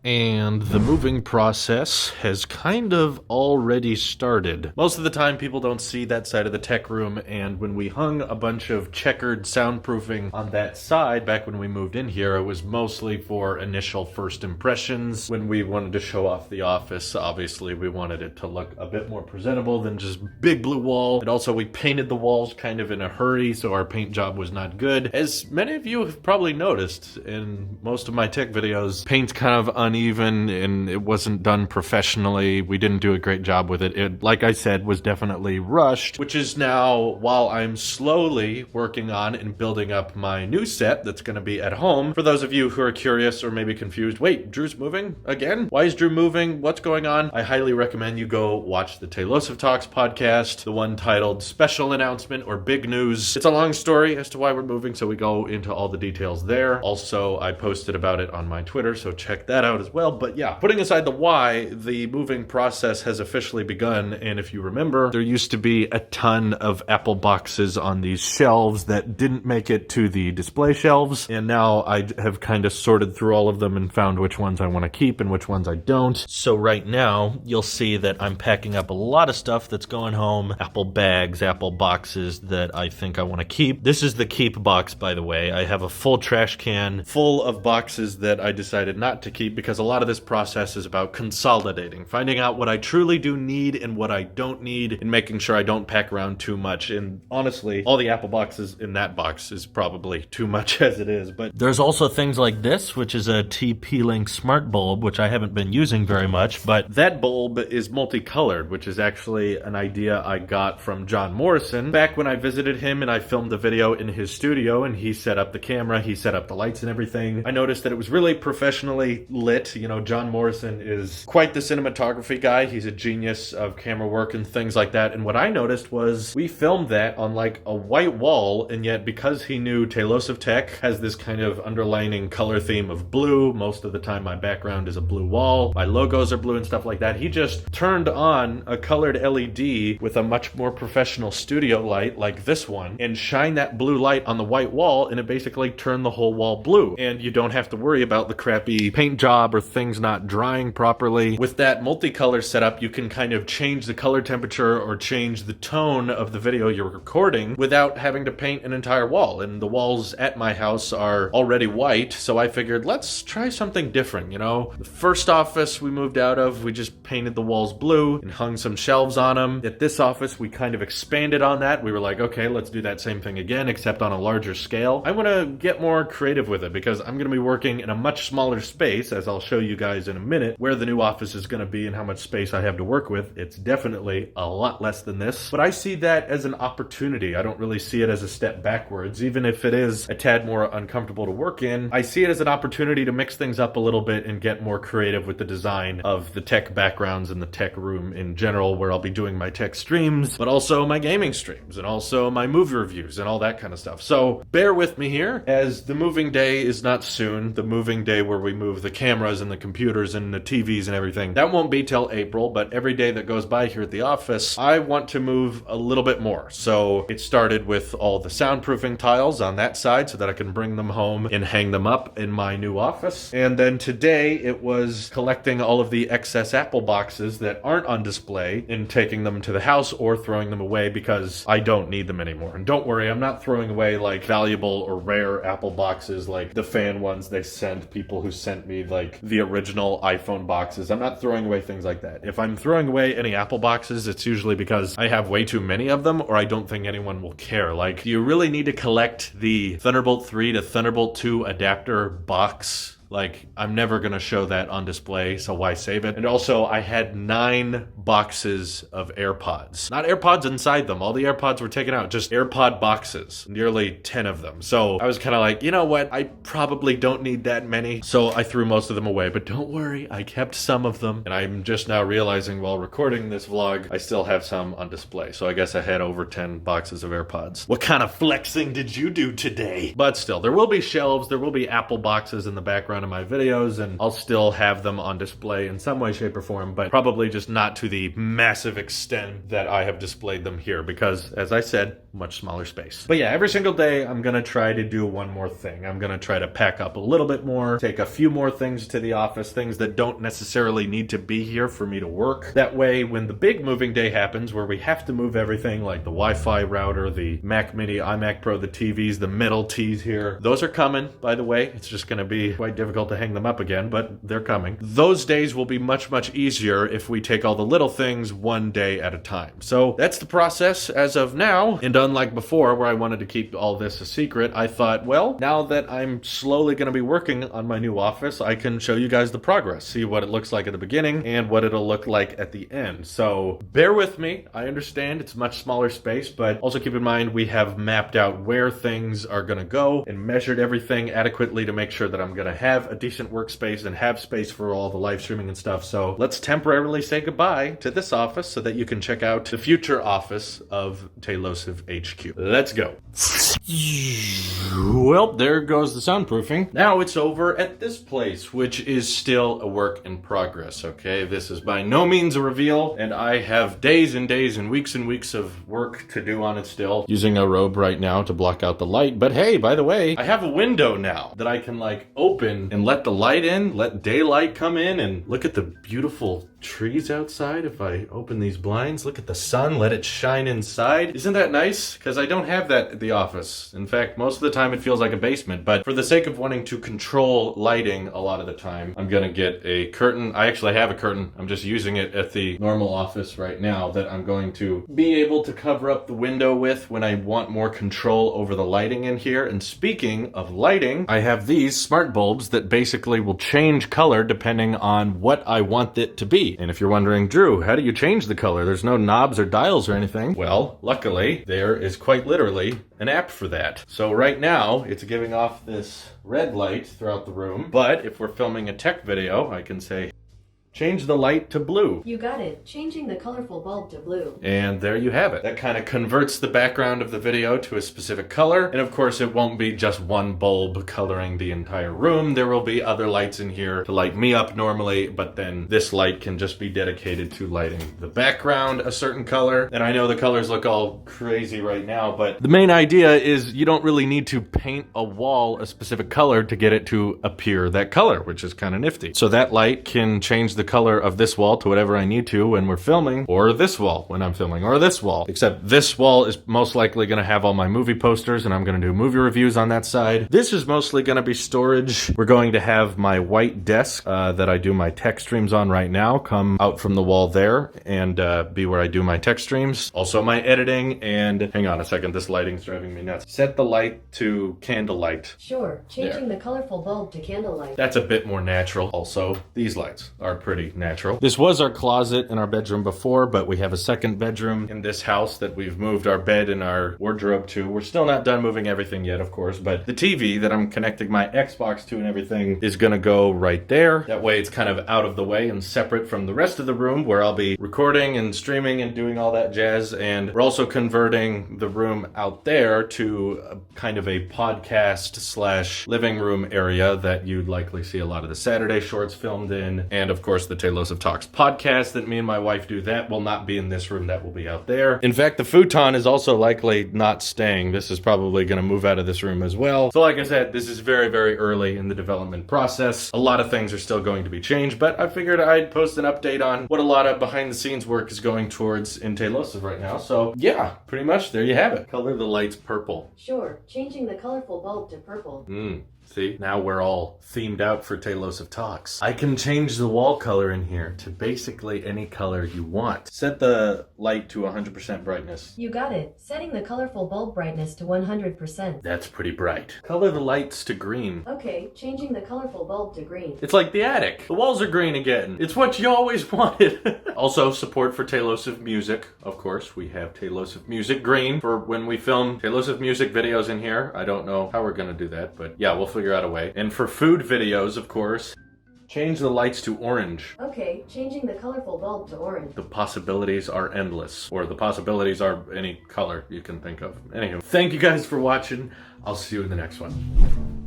And the moving process has kind of already started. Most of the time people don't see that side of the tech room, and when we hung a bunch of checkered soundproofing on that side back when we moved in here, it was mostly for initial first impressions. When we wanted to show off the office, obviously we wanted it to look a bit more presentable than just big blue wall. And also we painted the walls kind of in a hurry, so our paint job was not good. As many of you have probably noticed in most of my tech videos, paint's kind of uneven and it wasn't done professionally. We didn't do a great job with it. It, like I said, was definitely rushed, which is now, while I'm slowly working on and building up my new set that's going to be at home. For those of you who are curious or maybe confused, wait, Drew's moving again? Why is Drew moving? What's going on? I highly recommend you go watch the Teiufs Talks podcast, the one titled Special Announcement or Big News. It's a long story as to why we're moving, so we go into all the details there. Also, I posted about it on my Twitter, so check that out as well. But yeah, putting aside the why, the moving process has officially begun. And if you remember, there used to be a ton of Apple boxes on these shelves that didn't make it to the display shelves. And now I have kind of sorted through all of them and found which ones I want to keep and which ones I don't. So right now, you'll see that I'm packing up a lot of stuff that's going home. Apple bags, Apple boxes that I think I want to keep. This is the keep box, by the way. I have a full trash can full of boxes that I decided not to keep because a lot of this process is about consolidating, finding out what I truly do need and what I don't need, and making sure I don't pack around too much. And honestly, all the Apple boxes in that box is probably too much as it is. But there's also things like this, which is a TP-Link smart bulb, which I haven't been using very much, but that bulb is multicolored, which is actually an idea I got from John Morrison back when I visited him and I filmed the video in his studio and he set up the camera, he set up the lights and everything. I noticed that it was really professionally lit. You know, John Morrison is quite the cinematography guy. He's a genius of camera work and things like that. And what I noticed was we filmed that on like a white wall, and yet because he knew Teiufs of Tech has this kind of underlining color theme of blue, most of the time my background is a blue wall, my logos are blue and stuff like that, he just turned on a colored LED with a much more professional studio light like this one and shined that blue light on the white wall, and it basically turned the whole wall blue. And you don't have to worry about the crappy paint job or things not drying properly. With that multicolor setup, you can kind of change the color temperature or change the tone of the video you're recording without having to paint an entire wall. And the walls at my house are already white, so I figured let's try something different, you know? The first office we moved out of, we just painted the walls blue and hung some shelves on them. At this office, we kind of expanded on that. We were like, okay, let's do that same thing again, except on a larger scale. I want to get more creative with it because I'm going to be working in a much smaller space, as I'll show you guys in a minute, where the new office is going to be and how much space I have to work with. It's definitely a lot less than this, but I see that as an opportunity. I don't really see it as a step backwards, even if it is a tad more uncomfortable to work in. I see it as an opportunity to mix things up a little bit and get more creative with the design of the tech backgrounds and the tech room in general, where I'll be doing my tech streams, but also my gaming streams and also my movie reviews and all that kind of stuff. So bear with me here, as the moving day is not soon. The moving day where we move the cameras and the computers and the TVs and everything, that won't be till April, but every day that goes by here at the office, I want to move a little bit more. So it started with all the soundproofing tiles on that side so that I can bring them home and hang them up in my new office. And then today it was collecting all of the excess Apple boxes that aren't on display and taking them to the house or throwing them away because I don't need them anymore. And don't worry, I'm not throwing away like valuable or rare Apple boxes like the fan ones they sent people who sent me like the original iPhone boxes. I'm not throwing away things like that. If I'm throwing away any Apple boxes, it's usually because I have way too many of them or I don't think anyone will care. Like, do you really need to collect the Thunderbolt 3 to Thunderbolt 2 adapter box? Like, I'm never going to show that on display, so why save it? And also, I had 9 boxes of AirPods. Not AirPods inside them. All the AirPods were taken out. Just AirPod boxes. Nearly 10 of them. So I was kind of like, you know what? I probably don't need that many. So I threw most of them away. But don't worry, I kept some of them. And I'm just now realizing while recording this vlog, I still have some on display. So I guess I had over 10 boxes of AirPods. What kind of flexing did you do today? But still, there will be shelves. There will be Apple boxes in the background background of my videos, and I'll still have them on display in some way, shape, or form, but probably just not to the massive extent that I have displayed them here because, as I said, much smaller space. But yeah, every single day I'm gonna try to do one more thing. I'm gonna try to pack up a little bit more, take a few more things to the office, things that don't necessarily need to be here for me to work. That way, when the big moving day happens, where we have to move everything like the Wi-Fi router, the Mac Mini, iMac Pro, the TVs, the middle T's here, those are coming, by the way. It's just gonna be quite difficult to hang them up again, but they're coming. Those days will be much, much easier if we take all the little things one day at a time. So that's the process as of now. And unlike before, where I wanted to keep all this a secret, I thought, well, now that I'm slowly going to be working on my new office, I can show you guys the progress, see what it looks like at the beginning and what it'll look like at the end. So bear with me. I understand it's much smaller space, but also keep in mind we have mapped out where things are going to go and measured everything adequately to make sure that I'm going to have a decent workspace and have space for all the live streaming and stuff. So let's temporarily say goodbye to this office so that you can check out the future office of Tailosive HQ. Let's go. Well, there goes the soundproofing. Now it's over at this place, which is still a work in progress, okay? This is by no means a reveal, and I have days and days and weeks of work to do on it still. Using a robe right now to block out the light, but hey, by the way, I have a window now that I can like open and let the light in, let daylight come in, and look at the beautiful trees outside. If I open these blinds, look at the sun, let it shine inside. Isn't that nice? Because I don't have that at the office. In fact, most of the time it feels like a basement, but for the sake of wanting to control lighting a lot of the time, I'm gonna get a curtain. I actually have a curtain. I'm just using it at the normal office right now that I'm going to be able to cover up the window with when I want more control over the lighting in here. And speaking of lighting, I have these smart bulbs that basically will change color depending on what I want it to be. And if you're wondering, Drew, how do you change the color? There's no knobs or dials or anything. Well, luckily, there is quite literally an app for that. So right now, it's giving off this red light throughout the room. But if we're filming a tech video, I can say, change the light to blue. You got it. Changing the colorful bulb to blue. And there you have it. That kind of converts the background of the video to a specific color. And of course, it won't be just one bulb coloring the entire room. There will be other lights in here to light me up normally, but then this light can just be dedicated to lighting the background a certain color. And I know the colors look all crazy right now, but the main idea is you don't really need to paint a wall a specific color to get it to appear that color, which is kind of nifty. So that light can change the color of this wall to whatever I need to when we're filming, or this wall when I'm filming, or this wall. Except this wall is most likely going to have all my movie posters, and I'm going to do movie reviews on that side. This is mostly going to be storage. We're going to have my white desk that I do my tech streams on right now come out from the wall there and be where I do my tech streams. Also my editing, and hang on a second, this lighting's driving me nuts. Set the light to candlelight. Sure, changing the colorful bulb to candlelight. That's a bit more natural. Also, these lights are pretty natural. This was our closet in our bedroom before, but we have a second bedroom in this house that we've moved our bed and our wardrobe to. We're still not done moving everything yet, of course, but the TV that I'm connecting my Xbox to and everything is gonna go right there. That way it's kind of out of the way and separate from the rest of the room where I'll be recording and streaming and doing all that jazz. And we're also converting the room out there to a kind of a podcast slash living room area that you'd likely see a lot of the Saturday shorts filmed in. And of course, the Tailosive Talks podcast that me and my wife do, that will not be in this room, that will be out there. In fact, the futon is also likely not staying. This is probably going to move out of this room as well. So like I said, this is very, very early in the development process. A lot of things are still going to be changed, but I figured I'd post an update on what a lot of behind the scenes work is going towards in Tailosive right now. So yeah, pretty much there you have it. Color the lights purple. Sure, changing the colorful bulb to purple. See, now we're all themed out for Tailosive Talks. I can change the wall color in here to basically any color you want. Set the light to 100% brightness. You got it. Setting the colorful bulb brightness to 100%. That's pretty bright. Color the lights to green. Okay, changing the colorful bulb to green. It's like the attic. The walls are green again. It's what you always wanted. Also, support for Tailosive music. Of course, we have Tailosive music green for when we film Tailosive music videos in here. I don't know how we're gonna do that, but yeah, we'll figure out a way. And for food videos, of course, change the lights to orange. Okay, changing the colorful bulb to orange. The possibilities are endless, or the possibilities are any color you can think of. Anywho, thank you guys for watching. I'll see you in the next one.